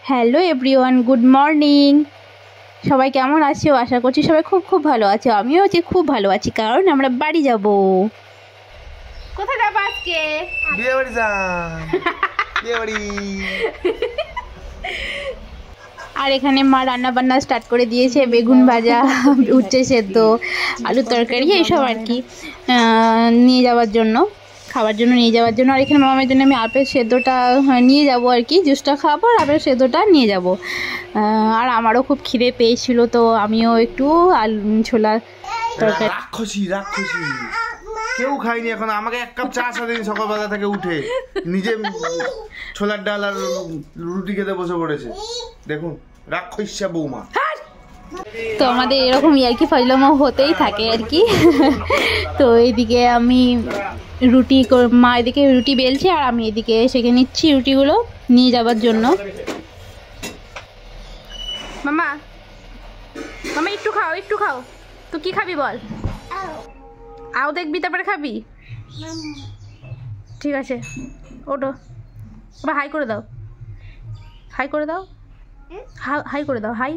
Hello everyone, good morning. সবাই কেমন আছো? আশা করছি সবাই খুব খুব ভালো আছো। আমিও যে খুব ভালো আছি, কারণ আমরা বাড়ি যাব। কোথায় যাবো আজকে? বিয়ে বাড়ি যান। বিয়ে বাড়ি। আর এখানে মা রান্না বান্না স্টার্ট করে দিয়েছে। বেগুন ভাজা, উচ্ছে সেদ্ধ, আলুর তরকারি, এইসব আর কি নিয়ে যাওয়ার জন্য, খাবার জন্য নিয়ে যাওয়ার জন্য। আর এখানে মামার জন্য আমি আপেল সেদ্ধটা নিয়ে যাব আর কি, জুসটা খাবো আর আপেল সেদ্ধটা নিয়ে যাব। আর আমারও খুব খিদে পেয়েছিল, তো আমিও একটু আলু ছোলা তরকারি। রাক্ষসী রাক্ষসী কেউ খায়নি এখন। আমাকে এক কাপ চা সারাদিন সকালবেলা থেকে উঠে নিজে ছোলার ডাল আর রুটি খেতে বসে পড়েছে। দেখুন রাক্ষসা বৌমা। তো আমাদের এরকম ইয়ার্কি ফাজলামো হতেই থাকে আর কি। তো এইদিকে আমি রুটি, মা এদিকে রুটি বেলছে আর আমি এদিকে সেঁকে নিচ্ছি রুটিগুলো নিয়ে যাওয়ার জন্য। মামা মামা একটু খাও, একটু খাও। তো কি খাবি বল? আও দেখবি তারপরে খাবি। ঠিক আছে, ওটো বা হাই করে দাও, হাই করে দাও, হাই করে দাও, হাই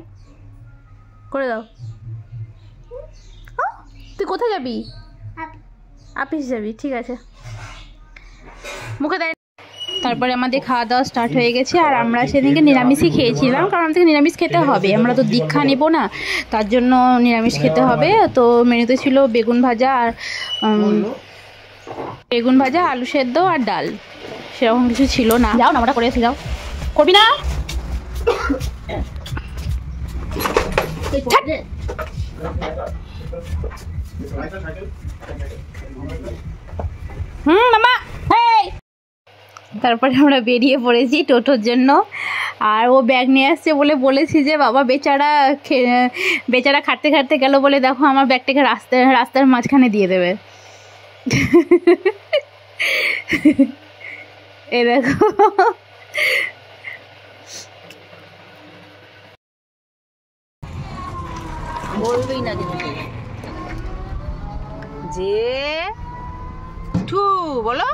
করে দাও। তুই কোথায় যাবি? আপিস যাবি, ঠিক আছে, মুখে দেয়। তারপরে আমাদের খাওয়া দাওয়া স্টার্ট হয়ে গেছে। আর আমরা সেদিনকে নিরামিষই খেয়েছিলাম, কারণ আমাদের নিরামিষ খেতে হবে, আমরা তো দীক্ষা নেব না, তার জন্য নিরামিষ খেতে হবে। তো মেনুতে ছিল বেগুন ভাজা আর আলু সেদ্ধ আর ডাল, সেরকম কিছু ছিল না। যাও না, ওটা করে এসে যাও, করবি না? মামা। তারপরে আমরা বেরিয়ে পড়েছি টোটোর জন্য। আর ও ব্যাগ নিয়ে আসছে বলে বলেছি যে বাবা বেচারা খাটতে খাটতে গেল বলে দেখো আমার ব্যাগটাকে রাস্তার মাঝখানে দিয়ে দেবে। এ দেখো, বলবেই না যে ঠু বলো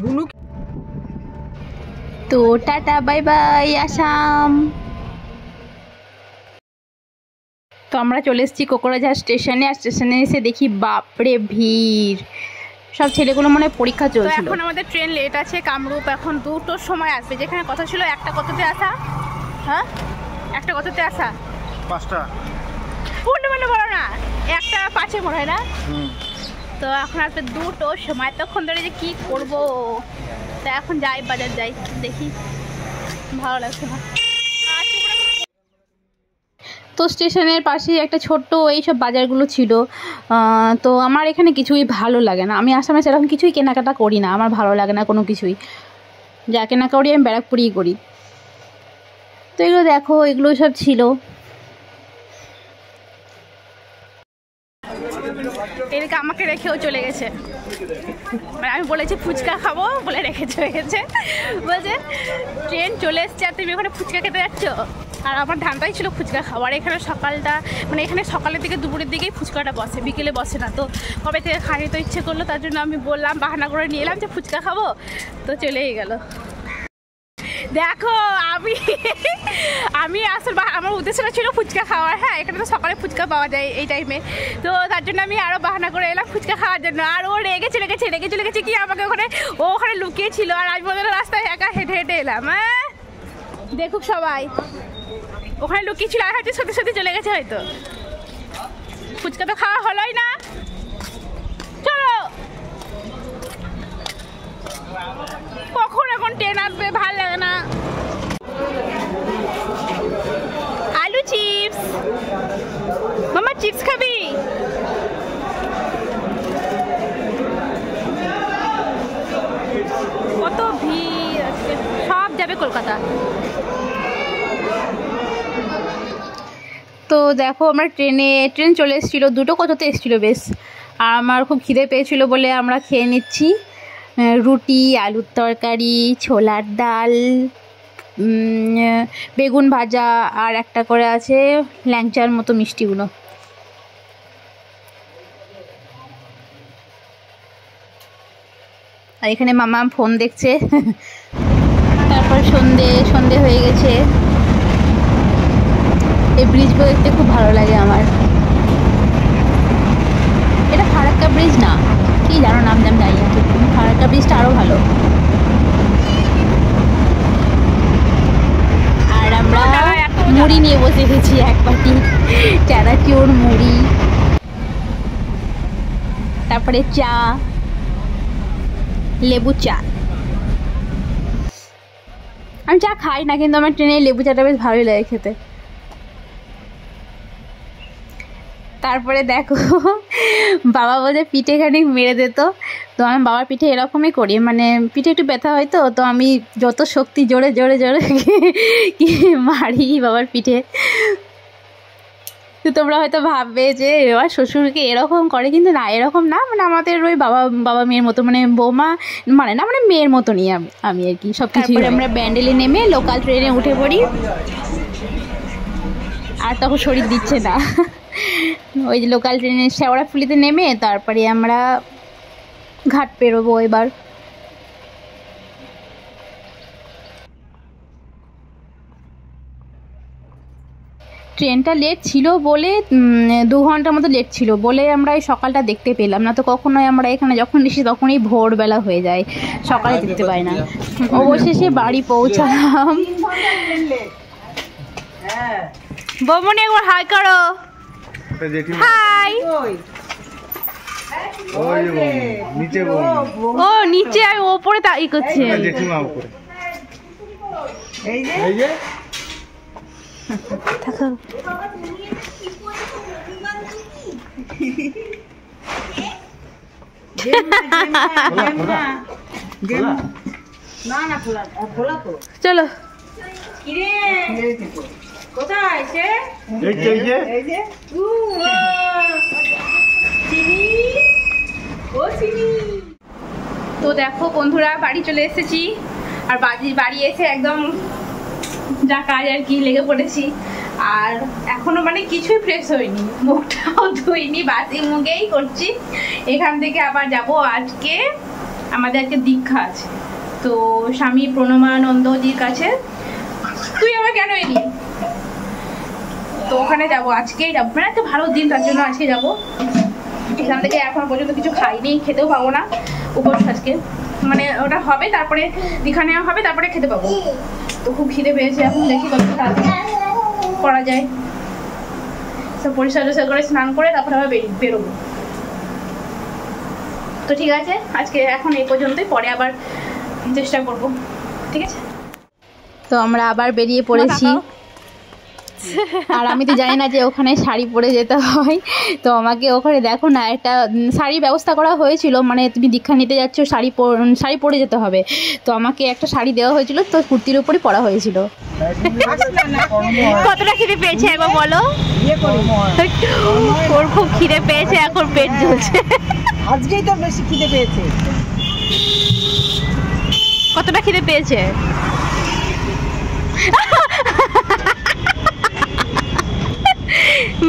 বুনু। তো টাটা বাই বাই আসাম। তো আমরা চলে এসেছি কোকরাঝাড় স্টেশনে। আর স্টেশনে এসে দেখি বাপরে ভিড়, সব ছেলেগুলো মনে হয় পরীক্ষা চলছিল। এখন আমাদের ট্রেন লেট আছে, কামরূপ এখন 2টোর সময় আসবে, যেখানে কথা ছিল 1টা কততে আসা। হ্যাঁ 1টা কততে আসা? 5টা পূর্ণ মানে বলো না, 1টা 5-এ মনে হয় না। তো এখন আসবে 2টোর সময়, তখন ধরে যে কি করবো। তো এখন যাই, বাজার যাই, দেখি, ভালো লাগছে না। তো স্টেশনের পাশেই একটা ছোট্ট এইসব বাজারগুলো ছিল। তো আমার এখানে কিছুই ভালো লাগে না, আমি আসামে সেরকম কিছুই কেনাকাটা করি না, আমার ভালো লাগে না কোনো কিছুই। যা কেনা করি আমি ব্যারাকপুরেই করি। তো এগুলো দেখো, এগুলো সব ছিল। এদিকে আমাকে রেখেও চলে গেছে, মানে আমি বলেছি ফুচকা খাবো বলে রেখে চলে গেছে। বলছে ট্রেন চলে এসছে আর তুমি ওখানে ফুচকা খেতে যাচ্ছ। আর আমার ধানটাই ছিল ফুচকা খাওয়ার। এখানে সকালটা, মানে এখানে সকালের দিকে দুপুরের দিকেই ফুচকাটা বসে, বিকেলে বসে না। তো কবে থেকে খাইতে তো ইচ্ছে করলো, তার জন্য আমি বললাম, বাহানা করে নিয়ে এলাম যে ফুচকা খাবো, তো চলেই গেল। দেখো আমি আসলে আমার উদ্দেশ্যটা ছিল ফুচকা খাওয়ার। হ্যাঁ, এখানে তো সকালে ফুচকা পাওয়া যায় এই টাইমে, তো তার জন্য আমি আরও বাহানা করে এলাম ফুচকা খাওয়ার জন্য। আর ও রেগে চলে গেছে কি আমাকে ওখানে লুকিয়েছিল, আর আমি বললাম রাস্তায় একা হেঁটে হেঁটে এলাম। হ্যাঁ দেখুক সবাই, ওখানে লুকিয়েছিল আর হয়তো সত্যি সত্যি চলে গেছে হয়তো। ফুচকা তো খাওয়া হলোই না, চলো। কখন এখন ট্রেন আসবে ভাল লাগে না। আলু চিপস, মামা চিপস খাবি? কত ভিড় আজকে, সব যাবে কলকাতা। তো দেখো আমরা ট্রেন চলে এসেছিলো, 2টো কততে এসেছিলো বেশ। আর আমার খুব খিদে পেয়েছিলো বলে আমরা খেয়ে নিচ্ছি রুটি, আলুর তরকারি, ছোলার ডাল, বেগুন ভাজা, আর একটা করে আছে ল্যাংচার মতো মিষ্টিগুলো। আর এখানে মামা ফোন দেখছে। তারপর সন্ধে হয়ে গেছে। এই ব্রিজগুলো দেখতে খুব ভালো লাগে আমার। এটা ফারাক্কা ব্রিজ না, কি জানো নাম জানি না, ফারাক্কা ব্রিজটা আরও ভালো। আর আমরা মুড়ি নিয়ে বসে গেছি, এক বাটি চানাচুর মুড়ি, তারপরে চা, লেবু চা। আমি চা খাই না, কিন্তু আমার ট্রেনে লেবু চাটা বেশ ভালোই লাগে খেতে। তারপরে দেখো বাবা বলে পিঠে খানিক মেরে দিত, তো আমি বাবার পিঠে এরকমই করি, মানে পিঠে একটু ব্যথা হয় তো আমি যত শক্তি জোরে জোরে জোরে কি মারি বাবার পিঠে। তো তোমরা হয়তো ভাববে যে এবার শ্বশুরকে এরকম করে, কিন্তু না, এরকম না, মানে আমাদের ওই বাবা মেয়ের মতো, মানে বৌমা মানে না, মানে মেয়ের মতনই আমি আর কি সব কিছু। আমরা ব্যান্ডেলে নেমে লোকাল ট্রেনে উঠে পড়ি, আর তখন শরীর দিচ্ছে না। ওই যে লোকাল ট্রেনের শেওড়াফুলিতে নেমে তারপরে আমরা ঘাট পেরোবো এবার। ট্রেনটা লেট ছিল বলে 2 ঘন্টার মতো লেট ছিল বলে আমরা এই সকালটা দেখতে পেলাম না, তো কখনোই আমরা এখানে যখন এসি তখনই ভোরবেলা হয়ে যায়, সকালে দেখতে পাই না। অবশেষে বাড়ি পৌঁছালাম। বৌমনি একবার হাই করো। হাই। ও নিচে, আমি ওপরে তাই করছি। থাকো। চলো। কোথায় সে? তো দেখো বন্ধুরা, বাড়ি চলে এসেছি, আর বাড়ি এসে একদম যা কাজ আর কি লেগে পড়েছি, আর এখনো মানে কিছুই ফ্রেশ হয়নি, মুখটাও ধুইনি, বাসি মুখেই করছি। এখান থেকে আবার যাব, আজকে আমাদের আজকে দীক্ষা আছে, তো স্বামী প্রণমানন্দজির কাছে। তুই আবার কেন এলি? তো ওখানে যাবো, আজকেই যাবো, মানে একটা ভালো দিন, তার জন্য আজকে যাবো। এখান থেকে এখন পর্যন্ত কিছু খাইনি, খেতেও পাবো না, উপোস আজকে, মানে ওটা হবে তারপরে দীক্ষা নেওয়া হবে, তারপরে খেতে পাবো। তো খুব খিদে পেয়েছে, এখন দেখি কত তাড়াতাড়ি করা যায়। সব পরিষ্কার করে স্নান করে তারপরে আবার বেরোবো। তো ঠিক আছে, আজকে এখন এই পর্যন্তই, পরে আবার চেষ্টা করব, ঠিক আছে? তো আমরা আবার বেরিয়ে পড়েছি, আর আমি তো জানি না যে ওখানে শাড়ি পরে যেতে হয়, তো আমাকে ওখানে দেখো না একটা শাড়ির ব্যবস্থা করা হয়েছিল, মানে তুমি দীক্ষা নিতে যাচ্ছ, শাড়ি পরে যেতে হবে, তো আমাকে একটা শাড়ি দেওয়া হয়েছিল, তো কুর্তির উপরই পরা হয়েছিল। কতটা খিদে পেয়েছে একবার বলো? ওর খুব খিদে পেয়েছে, এখন পেট জ্বলছে। আজকেই তো বেশি খিদে পেয়েছে। কতটা খিদে পেয়েছে?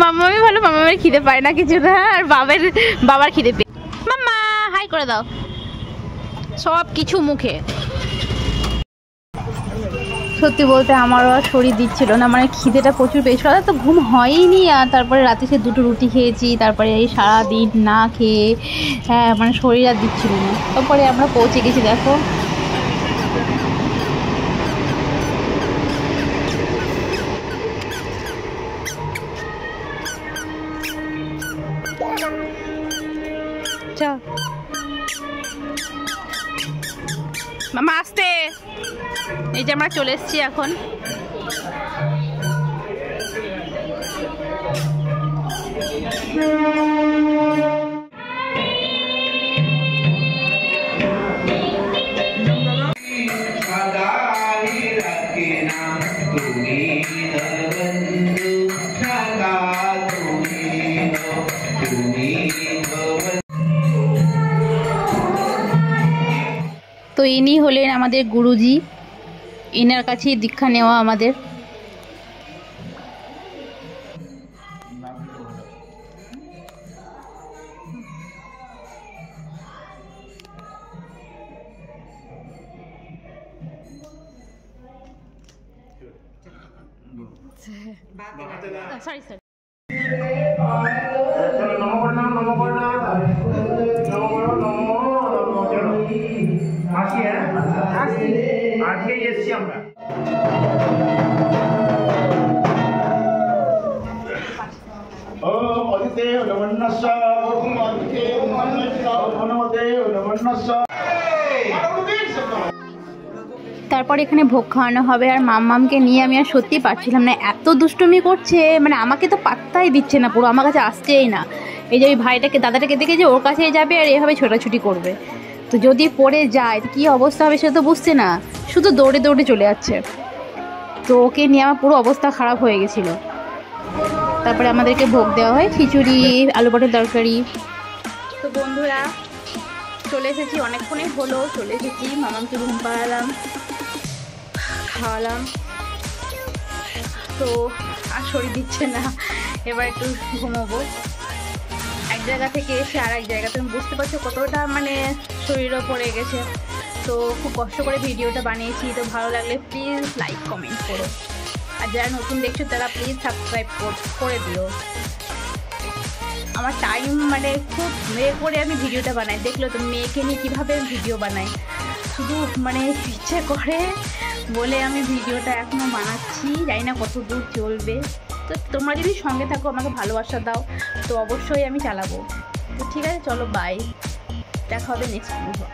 মামামি ভালো, মামামের খিদে পায় না কিছু না, আর বাবার খিদে পেয়ে। মাম্মা হাই করে দাও, সব কিছু মুখে। সত্যি বলতে আমারও আর শরীর দিচ্ছিল না, মানে খিদেটা প্রচুর পেয়েছিল, তো ঘুম হয়নি, আর তারপরে রাতে সে 2টো রুটি খেয়েছি, তারপরে এই সারাদিন না খেয়ে, হ্যাঁ মানে শরীর আর দিচ্ছিল না। তারপরে আমরা পৌঁছে গেছি, দেখো মামা আসতে, এই যে আমরা চলে এসেছি এখন। তো ইনি হলেন আমাদের গুরুজি, ইনার কাছেই দীক্ষা নেওয়া আমাদের। Sorry sorry. আজকে এসছি আমরা। তারপর এখানে ভোগ খাওয়ানো হবে, আর মাম্মামকে নিয়ে আমি আর সত্যি পারছিলাম না, এত দুষ্টুমি করছে, মানে আমাকে তো পাত্তাই দিচ্ছে না, পুরো আমার কাছে আসছেই না। এই যে ওই ভাইটাকে দাদাটাকে দেখে যে ওর কাছেই যাবে আর এভাবে ছোটাছুটি করবে, তো যদি পড়ে যায় তো কী অবস্থা হবে সে তো বুঝছে না, শুধু দৌড়ে দৌড়ে চলে যাচ্ছে। তো ওকে নিয়ে আমার পুরো অবস্থা খারাপ হয়ে গেছিলো। তারপরে আমাদেরকে ভোগ দেওয়া হয় খিচুড়ি, আলু পটের তরকারি। তো বন্ধুরা চলে এসেছি, অনেকক্ষণই হলো চলে এসেছি, মামাকে ঘুম পাড়ালাম, খাওয়ালাম, তো আর শরীর দিচ্ছে না, এবার একটু ঘুমোবো। এক জায়গা থেকে এসে আর এক জায়গা, তুমি বুঝতে পারছো কতটা মানে শরীরও পড়ে গেছে। তো খুব কষ্ট করে ভিডিওটা বানিয়েছি, তো ভালো লাগলে প্লিজ লাইক কমেন্ট করো, আর যারা নতুন দেখছো তারা প্লিজ সাবস্ক্রাইব করে দিও। আমার টাইম মানে খুব মেয়ে করে আমি ভিডিওটা বানাই, দেখলো তো মেয়েকে নিয়ে কীভাবে ভিডিও বানাই, শুধু মানে ইচ্ছে করে বলে আমি ভিডিওটা এখনও বানাচ্ছি, জানি না কত দূর চলবে। তো তোমরা যদি সঙ্গে থাকো, আমাকে ভালোবাসা দাও, তো অবশ্যই আমি চালাবো। তো ঠিক আছে, চলো বাই, দেখা হবে নেক্সট ভিডিও।